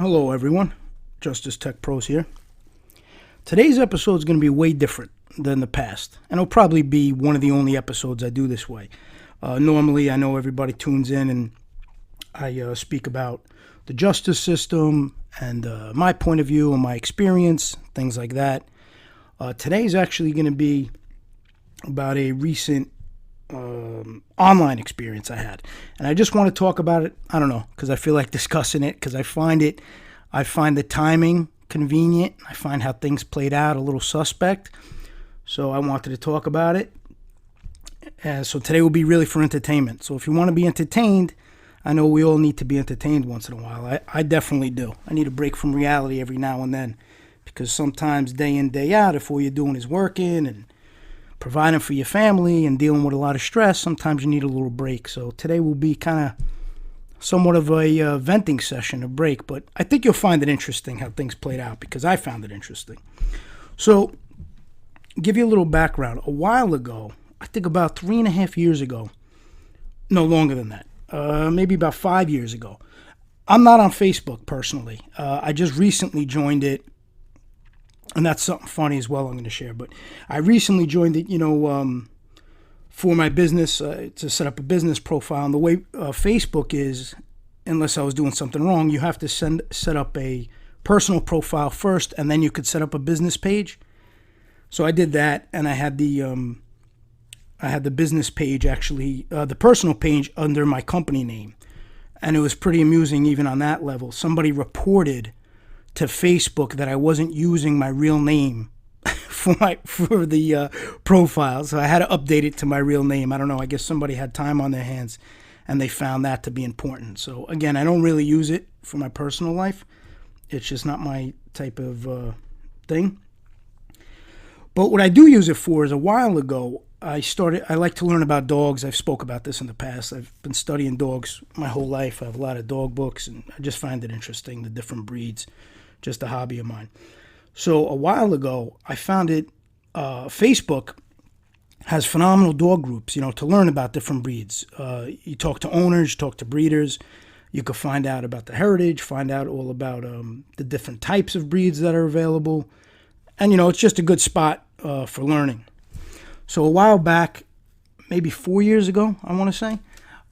Hello everyone, Justice Tech Pros here. Today's episode is going to be way different than the past, and it'll probably be one of the only episodes I do this way. Normally, I know everybody tunes in and I speak about the justice system and my point of view and my experience, things like that. Today's actually going to be about a recent online experience I had, and I just want to talk about it. I don't know, because I feel like discussing it, because I find the timing convenient. I find how things played out a little suspect, so I wanted to talk about it. So today will be really for entertainment. So if you want to be entertained, I know we all need to be entertained once in a while. I definitely do. I need a break from reality every now and then, because sometimes day in, day out, if all you're doing is working and providing for your family and dealing with a lot of stress, sometimes you need a little break. So today will be kind of somewhat of a venting session, a break, but I think you'll find it interesting how things played out, because I found it interesting. So, give you a little background. A while ago, I think about 3.5 years ago, no longer than that, maybe about 5 years ago. I'm not on Facebook personally. I just recently joined it. And that's something funny as well I'm going to share. But I recently joined it, for my business, to set up a business profile. And the way Facebook is, unless I was doing something wrong, you have to set up a personal profile first, and then you could set up a business page. So I did that, and I had the business page, actually, the personal page under my company name. And it was pretty amusing even on that level. Somebody reported to Facebook that I wasn't using my real name for the profile, so I had to update it to my real name. I don't know. I guess somebody had time on their hands, and they found that to be important. So again, I don't really use it for my personal life. It's just not my type of thing. But what I do use it for is, a while ago, I like to learn about dogs. I've spoke about this in the past. I've been studying dogs my whole life. I have a lot of dog books, and I just find it interesting, the different breeds. Just a hobby of mine. So a while ago, I found it, Facebook has phenomenal dog groups, to learn about different breeds. You talk to owners, you talk to breeders. You can find out about the heritage, find out all about the different types of breeds that are available. And, it's just a good spot for learning. So a while back, maybe 4 years ago, I want to say,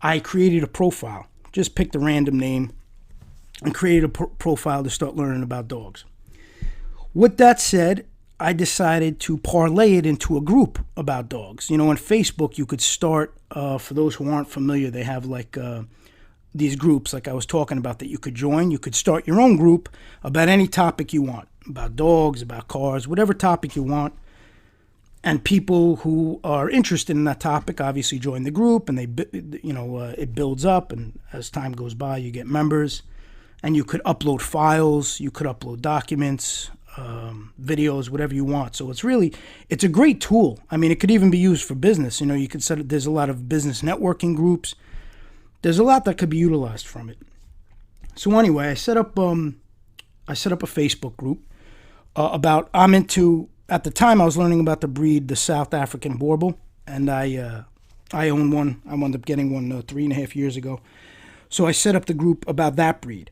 I created a profile. Just picked a random name and created a profile to start learning about dogs. With that said, I decided to parlay it into a group about dogs. On Facebook, you could start, for those who aren't familiar, they have these groups like I was talking about that you could join. You could start your own group about any topic you want, about dogs, about cars, whatever topic you want. And people who are interested in that topic obviously join the group, and it builds up, and as time goes by, you get members. And you could upload files, you could upload documents, videos, whatever you want. So it's a great tool. I mean, it could even be used for business. You could there's a lot of business networking groups. There's a lot that could be utilized from it. So anyway, I set up a Facebook group at the time I was learning about the breed, the South African Borbal, and I own one. I wound up getting one 3.5 years ago. So I set up the group about that breed.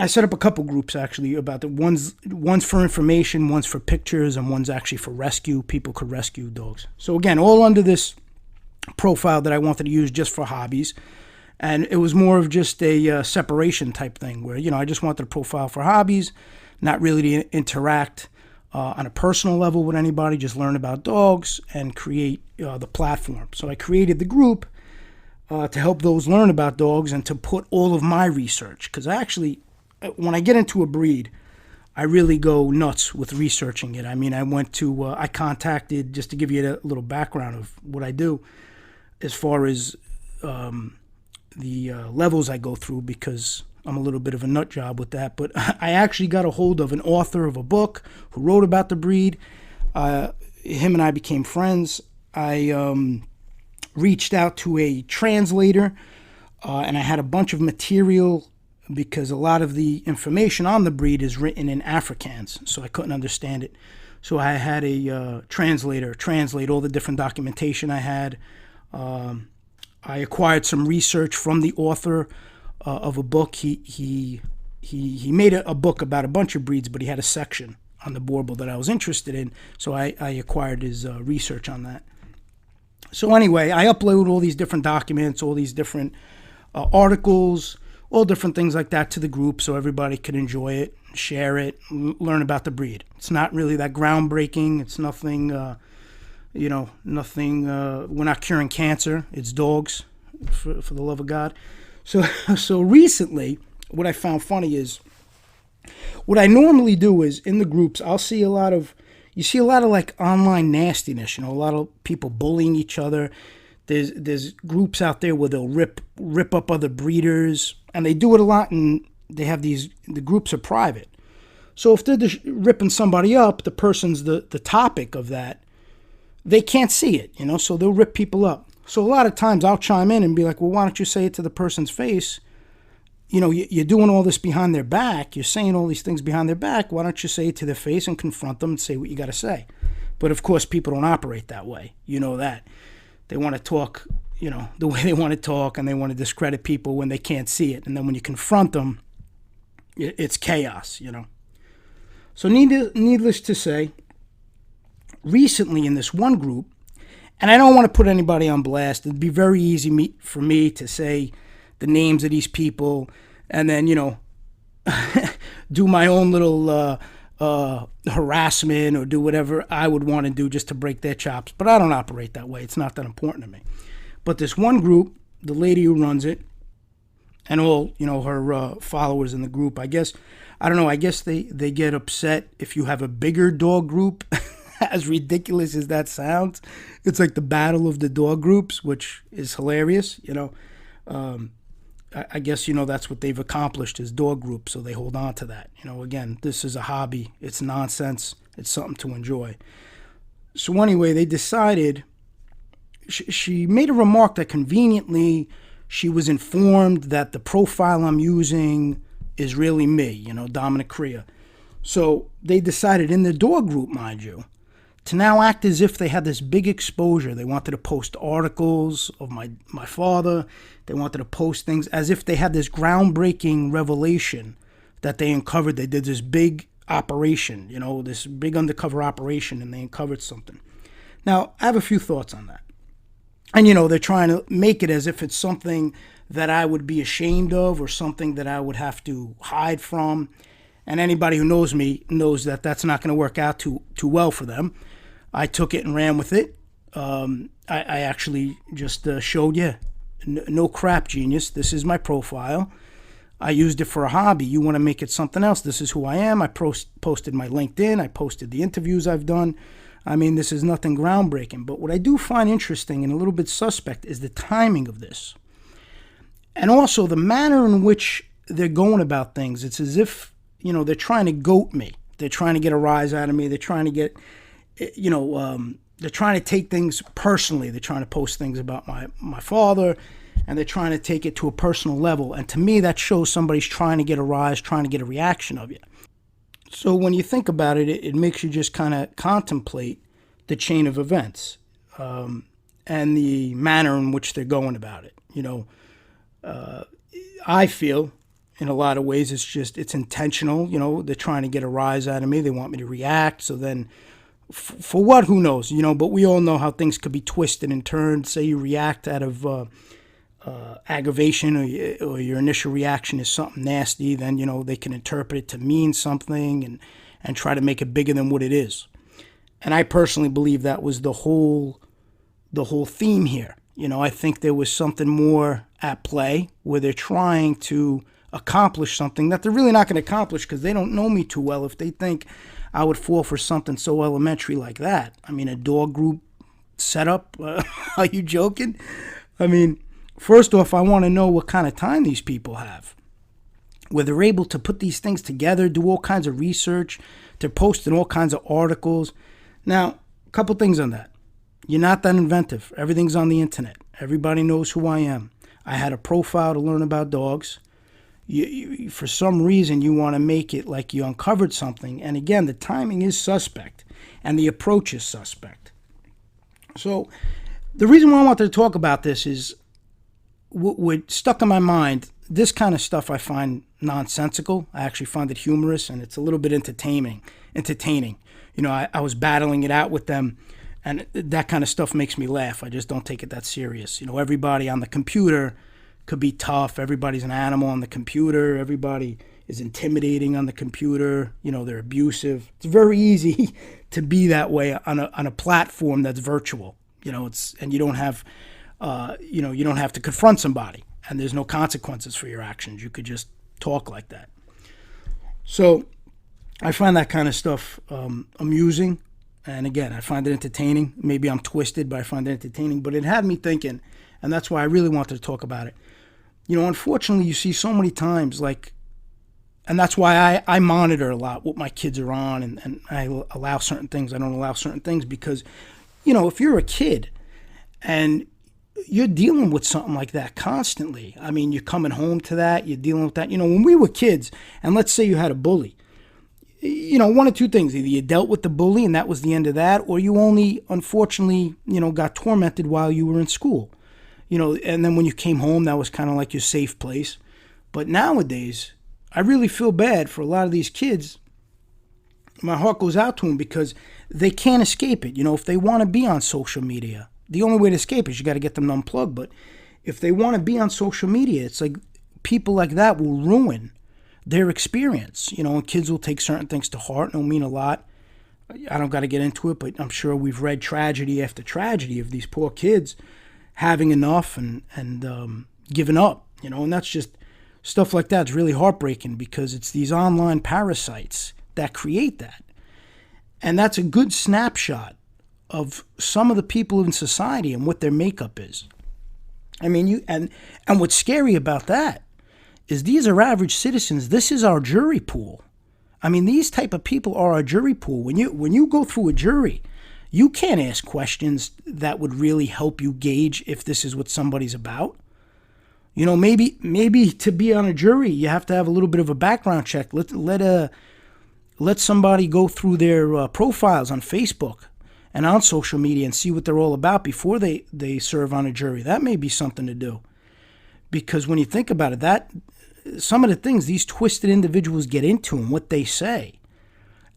I set up a couple groups actually about one's for information, one's for pictures, and one's actually for rescue. People could rescue dogs. So again, all under this profile that I wanted to use just for hobbies. And it was more of just a separation type thing where, I just wanted a profile for hobbies, not really to interact on a personal level with anybody, just learn about dogs and create the platform. So I created the group to help those learn about dogs and to put all of my research. Because when I get into a breed, I really go nuts with researching it. I mean, I contacted, just to give you a little background of what I do, as far as the levels I go through, because I'm a little bit of a nut job with that. But I actually got a hold of an author of a book who wrote about the breed. Him and I became friends. I reached out to a translator, and I had a bunch of material because a lot of the information on the breed is written in Afrikaans, so I couldn't understand it. So I had a translator translate all the different documentation I had. I acquired some research from the author of a book. He made a book about a bunch of breeds, but he had a section on the Boerboel that I was interested in, so I acquired his research on that. So anyway, I upload all these different documents, all these different articles, all different things like that to the group so everybody can enjoy it, share it, learn about the breed. It's not really that groundbreaking. It's nothing, nothing, we're not curing cancer. It's dogs, for the love of God. So recently, what I found funny is, what I normally do is, in the groups, you see a lot of like online nastiness, a lot of people bullying each other. There's groups out there where they'll rip up other breeders, and they do it a lot, and they have the groups are private. So if they're just ripping somebody up, the person's the topic of that, they can't see it, so they'll rip people up. So a lot of times I'll chime in and be like, well, why don't you say it to the person's face? You're doing all this behind their back. You're saying all these things behind their back. Why don't you say it to their face and confront them and say what you got to say? But of course, people don't operate that way. You know that. They want to talk, the way they want to talk, and they want to discredit people when they can't see it. And then when you confront them, it's chaos, So needless to say, recently in this one group, and I don't want to put anybody on blast. It'd be very easy for me to say the names of these people and then, do my own little harassment or do whatever I would want to do just to break their chops. But I don't operate that way. It's not that important to me. But this one group, the lady who runs it, and all, her followers in the group, I guess they get upset if you have a bigger dog group. As ridiculous as that sounds, it's like the battle of the dog groups, which is hilarious. I guess, that's what they've accomplished is dog groups, so they hold on to that. Again, this is a hobby. It's nonsense. It's something to enjoy. So anyway, they decided, she made a remark that conveniently she was informed that the profile I'm using is really me, Dominic Crea. So they decided in the dog group, mind you, to now act as if they had this big exposure. They wanted to post articles of my father. They wanted to post things as if they had this groundbreaking revelation that they uncovered. They did this big operation, this big undercover operation, and they uncovered something. Now, I have a few thoughts on that. And, they're trying to make it as if it's something that I would be ashamed of or something that I would have to hide from. And anybody who knows me knows that that's not going to work out too well for them. I took it and ran with it. I actually just showed you, no crap, genius. This is my profile. I used it for a hobby. You want to make it something else. This is who I am. I posted my LinkedIn. I posted the interviews I've done. I mean, this is nothing groundbreaking. But what I do find interesting and a little bit suspect is the timing of this. And also the manner in which they're going about things. It's as if, they're trying to goat me. They're trying to get a rise out of me. They're trying to get, they're trying to take things personally. They're trying to post things about my father, and they're trying to take it to a personal level. And to me, that shows somebody's trying to get a rise, trying to get a reaction of you. So when you think about it, it makes you just kind of contemplate the chain of events and the manner in which they're going about it. I feel in a lot of ways it's intentional. They're trying to get a rise out of me. They want me to react. So then for what, who knows, but we all know how things could be twisted and turned. Say you react out of aggravation or your initial reaction is something nasty, then, they can interpret it to mean something and try to make it bigger than what it is. And I personally believe that was the whole theme here. I think there was something more at play where they're trying to accomplish something that they're really not going to accomplish because they don't know me too well if they think I would fall for something so elementary like that. I mean, a dog group setup? Are you joking? I mean, first off, I want to know what kind of time these people have, where they're able to put these things together, do all kinds of research. They're posting all kinds of articles. Now, a couple things on that. You're not that inventive. Everything's on the internet. Everybody knows who I am. I had a profile to learn about dogs. You, for some reason, you want to make it like you uncovered something. And again, the timing is suspect, and the approach is suspect. So the reason why I wanted to talk about this is what stuck in my mind this kind of stuff I find nonsensical. I actually find it humorous, and it's a little bit entertaining. I was battling it out with them, and that kind of stuff makes me laugh. I just don't take it that serious. Everybody on the computer could be tough. Everybody's an animal on the computer. Everybody is intimidating on the computer. They're abusive. It's very easy to be that way on a platform that's virtual. And you don't have to confront somebody, and there's no consequences for your actions. You could just talk like that. So I find that kind of stuff amusing. And again, I find it entertaining. Maybe I'm twisted, but I find it entertaining. But it had me thinking, and that's why I really wanted to talk about it. Unfortunately, you see so many times, and that's why I monitor a lot what my kids are on, and I allow certain things, I don't allow certain things, because, if you're a kid and you're dealing with something like that constantly, I mean, you're coming home to that, you're dealing with that. When we were kids, and let's say you had a bully, one of two things. Either you dealt with the bully and that was the end of that, or you only, unfortunately, got tormented while you were in school. And then when you came home, that was kind of like your safe place. But nowadays, I really feel bad for a lot of these kids. My heart goes out to them because they can't escape it. If they want to be on social media, the only way to escape is you got to get them to unplug. But if they want to be on social media, it's like people like that will ruin their experience. And kids will take certain things to heart and it'll mean a lot. I don't got to get into it, but I'm sure we've read tragedy after tragedy of these poor kids having enough and giving up, and that's just stuff like that's really heartbreaking because it's these online parasites that create that. And that's a good snapshot of some of the people in society and what their makeup is. I mean, and what's scary about that is these are average citizens. This is our jury pool. I mean, these type of people are our jury pool. When you go through a jury, you can't ask questions that would really help you gauge if this is what somebody's about. Maybe to be on a jury, you have to have a little bit of a background check. Let somebody go through their profiles on Facebook and on social media and see what they're all about before they serve on a jury. That may be something to do. Because when you think about it, that some of the things these twisted individuals get into and what they say,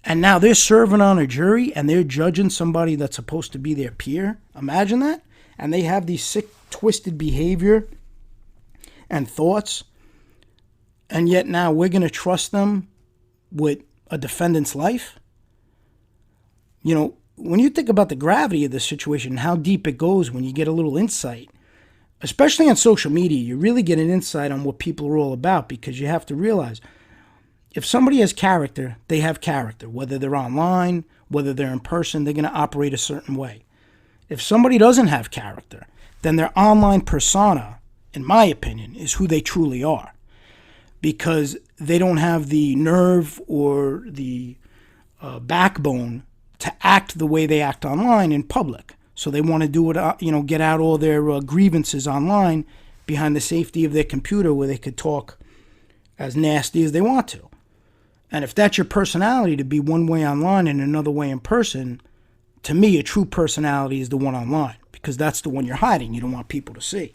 and now they're serving on a jury and they're judging somebody that's supposed to be their peer. Imagine that. And they have these sick, twisted behavior and thoughts. And yet now we're going to trust them with a defendant's life. When you think about the gravity of this situation and how deep it goes when you get a little insight, especially on social media, you really get an insight on what people are all about, because you have to realize if somebody has character, they have character. Whether they're online, whether they're in person, they're going to operate a certain way. If somebody doesn't have character, then their online persona, in my opinion, is who they truly are. Because they don't have the nerve or the backbone to act the way they act online in public. So they want to do it, get out all their grievances online behind the safety of their computer where they could talk as nasty as they want to. And if that's your personality, to be one way online and another way in person, to me, a true personality is the one online, because that's the one you're hiding. You don't want people to see.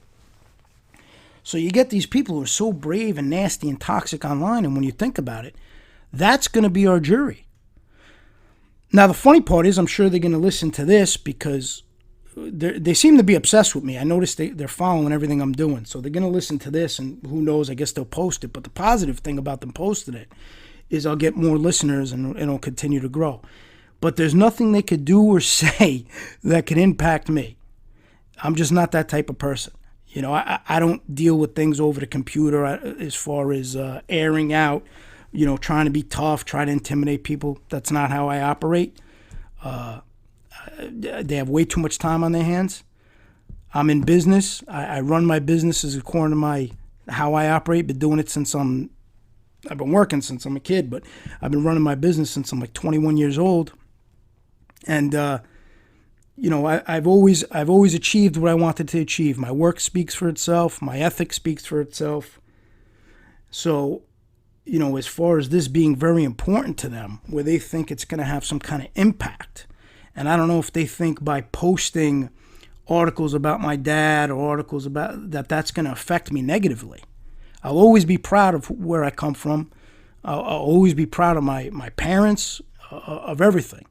So you get these people who are so brave and nasty and toxic online, and when you think about it, that's going to be our jury. Now, the funny part is I'm sure they're going to listen to this because they seem to be obsessed with me. I noticed they're following everything I'm doing. So they're going to listen to this, and who knows, I guess they'll post it. But the positive thing about them posting it is I'll get more listeners and it'll continue to grow. But there's nothing they could do or say that can impact me. I'm just not that type of person. I don't deal with things over the computer as far as airing out, trying to be tough, trying to intimidate people. That's not how I operate. They have way too much time on their hands. I'm in business. I run my businesses according to how I operate. Been doing it since I've been working since I'm a kid, but I've been running my business since I'm like 21 years old. And, I've always achieved what I wanted to achieve. My work speaks for itself. My ethic speaks for itself. So, as far as this being very important to them, where they think it's going to have some kind of impact, and I don't know if they think by posting articles about my dad or articles about that's going to affect me negatively. I'll always be proud of where I come from. I'll always be proud of my parents, of everything.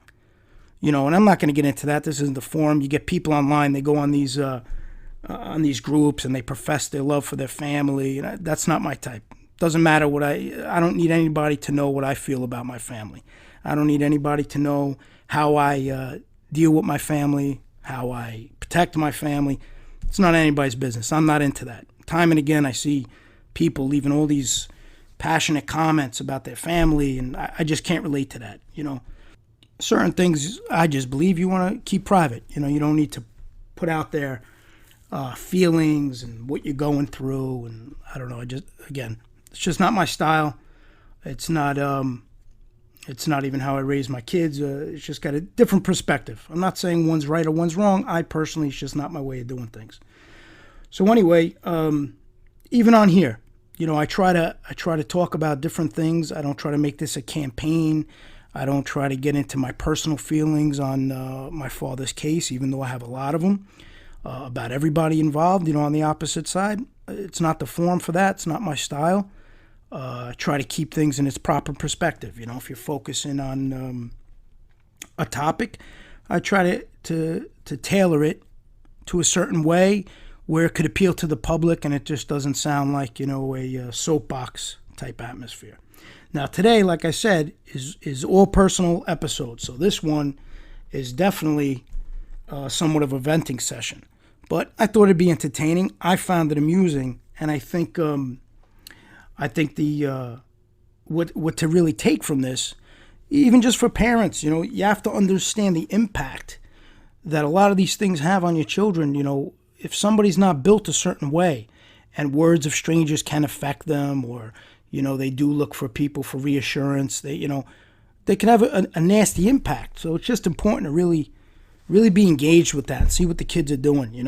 And I'm not going to get into that. This isn't the forum. You get people online, they go on these groups and they profess their love for their family. And that's not my type. Doesn't matter I don't need anybody to know what I feel about my family. I don't need anybody to know how I deal with my family, how I protect my family. It's not anybody's business. I'm not into that. Time and again, I see people leaving all these passionate comments about their family, and I just can't relate to that. Certain things I just believe you want to keep private. You don't need to put out there feelings and what you're going through, and I don't know. It's just not my style. It's not even how I raise my kids. It's just got a different perspective. I'm not saying one's right or one's wrong. I personally, it's just not my way of doing things. So anyway, even on here, I try to talk about different things. I don't try to make this a campaign. I don't try to get into my personal feelings on my father's case, even though I have a lot of them, about everybody involved, on the opposite side. It's not the forum for that. It's not my style. Try to keep things in its proper perspective. If you're focusing on a topic, I try to tailor it to a certain way where it could appeal to the public and it just doesn't sound like, a soapbox type atmosphere. Now today, like I said, is all personal episodes. So this one is definitely somewhat of a venting session. But I thought it'd be entertaining. I found it amusing, and I think the what to really take from this, even just for parents, you have to understand the impact that a lot of these things have on your children. If somebody's not built a certain way, and words of strangers can affect them, or they do look for people for reassurance, they can have a nasty impact. So it's just important to really be engaged with that and see what the kids are doing.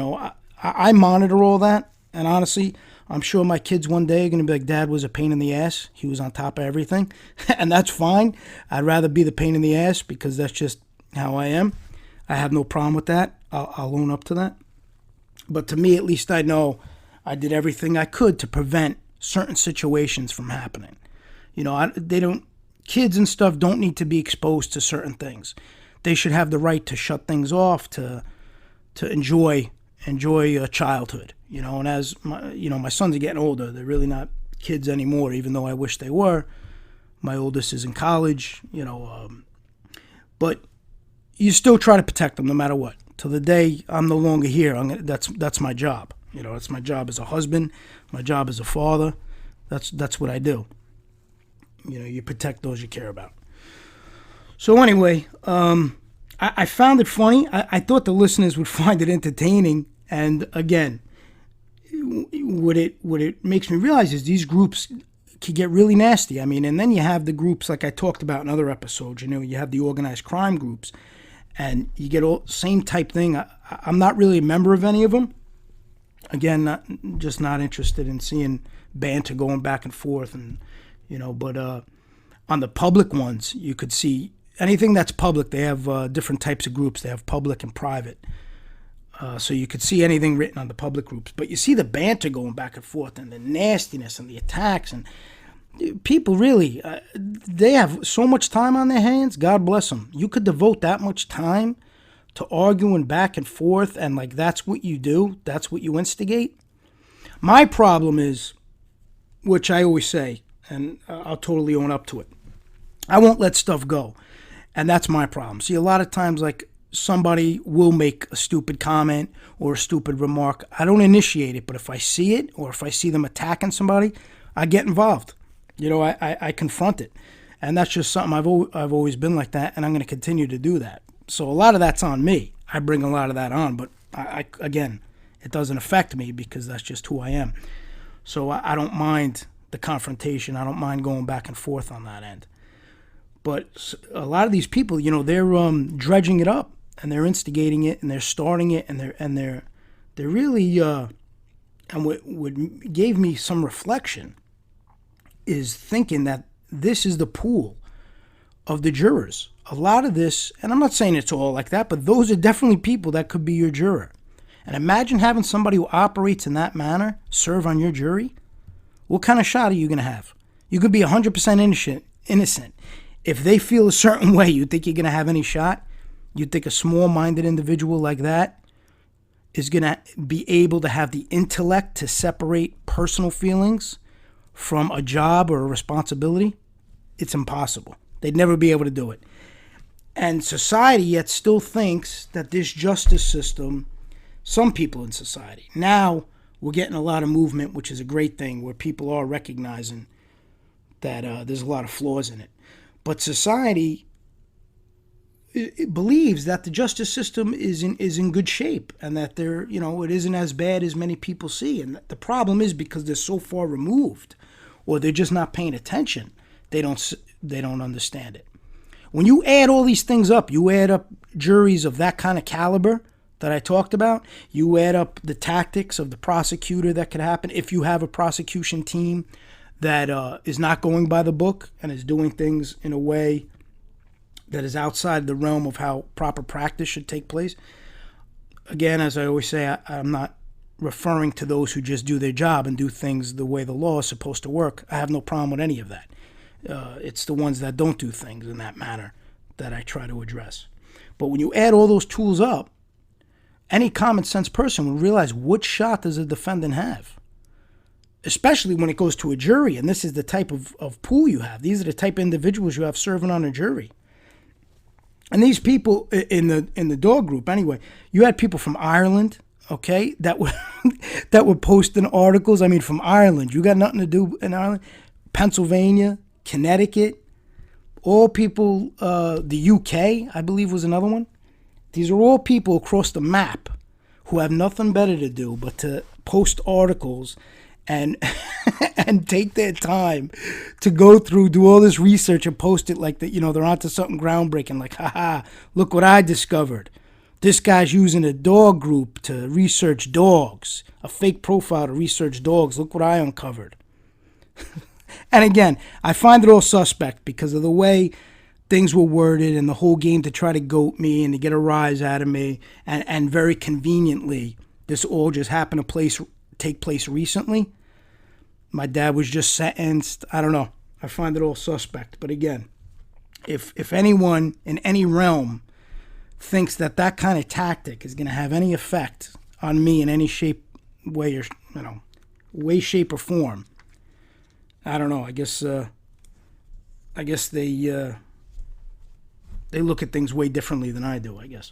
I monitor all that, and honestly, I'm sure my kids one day are going to be like, Dad was a pain in the ass. He was on top of everything. And that's fine. I'd rather be the pain in the ass because that's just how I am. I have no problem with that. I'll own up to that. But to me, at least I know I did everything I could to prevent certain situations from happening. Kids and stuff don't need to be exposed to certain things. They should have the right to shut things off, to enjoy childhood. And as my sons are getting older, they're really not kids anymore, even though I wish they were. My oldest is in college, but you still try to protect them no matter what. Till the day I'm no longer here, that's my job. That's my job as a husband, my job as a father. That's what I do. You protect those you care about. So anyway, I found it funny. I thought the listeners would find it entertaining. And again, what it makes me realize is these groups can get really nasty. And then you have the groups like I talked about in other episodes. You have the organized crime groups, and you get all same type thing. I'm not really a member of any of them. Again, not interested in seeing banter going back and forth, and But on the public ones, you could see anything that's public. They have different types of groups. They have public and private. So you could see anything written on the public groups, but you see the banter going back and forth, and the nastiness and the attacks, and people really, they have so much time on their hands. God bless them. You could devote that much time to arguing back and forth, and that's what you do. That's what you instigate. My problem is, which I always say, and I'll totally own up to it, I won't let stuff go, and that's my problem. See, a lot of times, somebody will make a stupid comment or a stupid remark. I don't initiate it, but if I see it or if I see them attacking somebody, I get involved. I confront it. And that's just something I've always been like that, and I'm going to continue to do that. So a lot of that's on me. I bring a lot of that on, but again, it doesn't affect me because that's just who I am. So I don't mind the confrontation. I don't mind going back and forth on that end. But a lot of these people, they're dredging it up, and they're instigating it, and they're starting it, and they're really and what gave me some reflection is thinking that this is the pool of the jurors. A lot of this, and I'm not saying it's all like that, but those are definitely people that could be your juror. And imagine having somebody who operates in that manner serve on your jury. What kind of shot are you going to have? You could be 100% innocent. If they feel a certain way, you think you're going to have any shot? You think a small-minded individual like that is going to be able to have the intellect to separate personal feelings from a job or a responsibility? It's impossible. They'd never be able to do it. And society yet still thinks that this justice system, some people in society, now we're getting a lot of movement, which is a great thing, where people are recognizing that there's a lot of flaws in it. But society it believes that the justice system is in good shape, and that it isn't as bad as many people see. And the problem is because they're so far removed, or they're just not paying attention. They don't understand it. When you add all these things up, you add up juries of that kind of caliber that I talked about, you add up the tactics of the prosecutor that could happen if you have a prosecution team that is not going by the book and is doing things in a way that is outside the realm of how proper practice should take place. Again, as I always say, I'm not referring to those who just do their job and do things the way the law is supposed to work. I have no problem with any of that. It's the ones that don't do things in that manner that I try to address. But when you add all those tools up, any common sense person will realize what shot does a defendant have, especially when it goes to a jury. And this is the type of pool you have. These are the type of individuals you have serving on a jury. And these people in the dog group, anyway, you had people from Ireland, okay, that were posting articles. I mean, from Ireland, you got nothing to do in Ireland. Pennsylvania, Connecticut, all people, the UK, I believe, was another one. These are all people across the map who have nothing better to do but to post articles and and take their time to go through, do all this research and post it like that, they're onto something groundbreaking, like, haha, look what I discovered. This guy's using a dog group to research dogs, a fake profile to research dogs. Look what I uncovered. And again, I find it all suspect because of the way things were worded and the whole game to try to goat me and to get a rise out of me. And very conveniently, this all just happened to take place recently. My dad was just sentenced. I don't know. I find it all suspect. But again, if anyone in any realm thinks that kind of tactic is going to have any effect on me in any shape, way, or shape, or form, I don't know. I guess they look at things way differently than I do, I guess.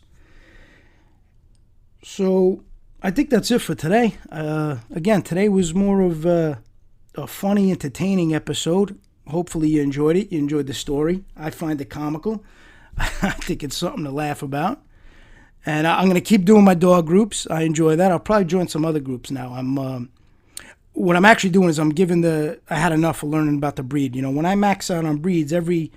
So I think that's it for today. Again, today was more of a funny, entertaining episode. Hopefully you enjoyed it. You enjoyed the story. I find it comical. I think it's something to laugh about. And I'm going to keep doing my dog groups. I enjoy that. I'll probably join some other groups now. What I'm actually doing is I had enough of learning about the breed. When I max out on breeds, every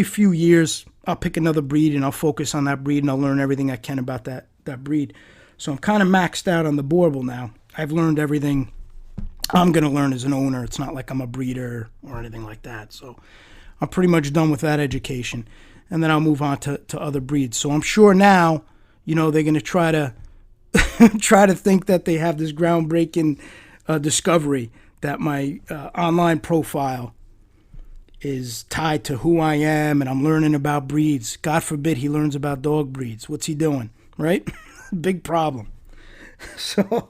few years, I'll pick another breed and I'll focus on that breed and I'll learn everything I can about that breed. So I'm kind of maxed out on the Borbal now. I've learned everything I'm going to learn as an owner. It's not like I'm a breeder or anything like that. So I'm pretty much done with that education. And then I'll move on to other breeds. So I'm sure now, they're going to try to think that they have this groundbreaking discovery that my online profile is tied to who I am and I'm learning about breeds. God forbid he learns about dog breeds. What's he doing, right? Big problem. So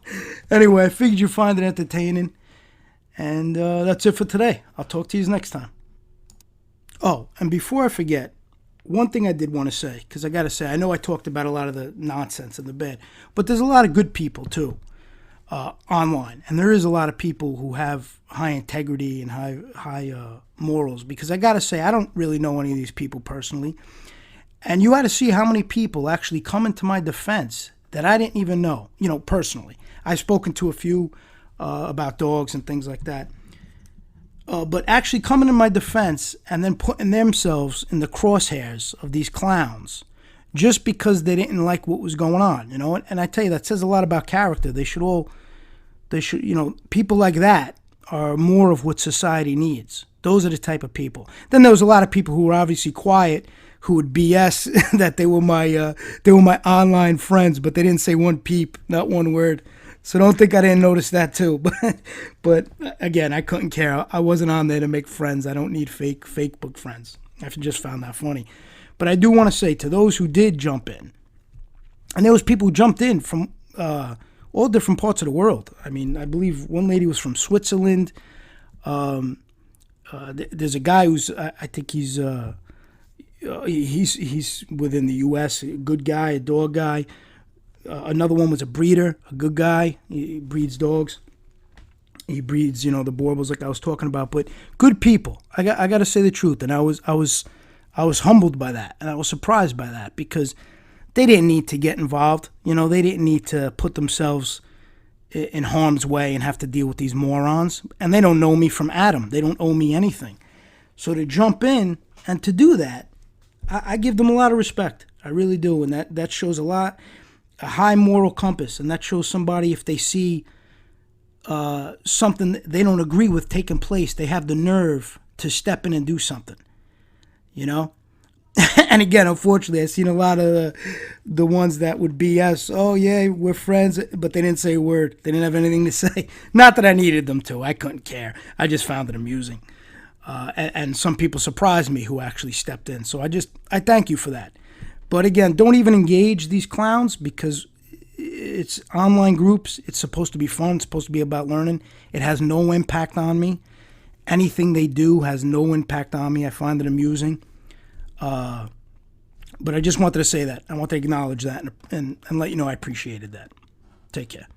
anyway, I figured you'd find it entertaining. And that's it for today. I'll talk to you next time. Oh, and before I forget, one thing I did want to say, because I got to say, I know I talked about a lot of the nonsense and the bad, but there's a lot of good people too online. And there is a lot of people who have high integrity and high morals, because I got to say, I don't really know any of these people personally. And you got to see how many people actually come into my defense that I didn't even know, personally. I've spoken to a few about dogs and things like that. But actually coming in my defense and then putting themselves in the crosshairs of these clowns just because they didn't like what was going on, And I tell you, that says a lot about character. People like that are more of what society needs. Those are the type of people. Then there was a lot of people who were obviously quiet, who would BS that they were my online friends, but they didn't say one peep, not one word. So don't think I didn't notice that too. But again, I couldn't care. I wasn't on there to make friends. I don't need fake book friends. I just found that funny. But I do want to say to those who did jump in, and there was people who jumped in from all different parts of the world. I mean, I believe one lady was from Switzerland. There's a guy who's I think he's within the U.S. A good guy, a dog guy. Another one was a breeder, a good guy. He breeds dogs. He breeds, the Borbals like I was talking about. But good people. I got to say the truth, and I was humbled by that, and I was surprised by that because they didn't need to get involved. They didn't need to put themselves in harm's way and have to deal with these morons. And they don't know me from Adam. They don't owe me anything. So to jump in and to do that, I give them a lot of respect. I really do, and that shows a high moral compass, and that shows somebody if they see something they don't agree with taking place, they have the nerve to step in and do something, And again, unfortunately, I've seen a lot of the ones that would BS. Oh, yeah, we're friends, but they didn't say a word. They didn't have anything to say. Not that I needed them to. I couldn't care. I just found it amusing. And some people surprised me who actually stepped in. So I thank you for that. But again, don't even engage these clowns because it's online groups. It's supposed to be fun. It's supposed to be about learning. It has no impact on me. Anything they do has no impact on me. I find it amusing. But I just wanted to say that. I want to acknowledge that and let you know I appreciated that. Take care.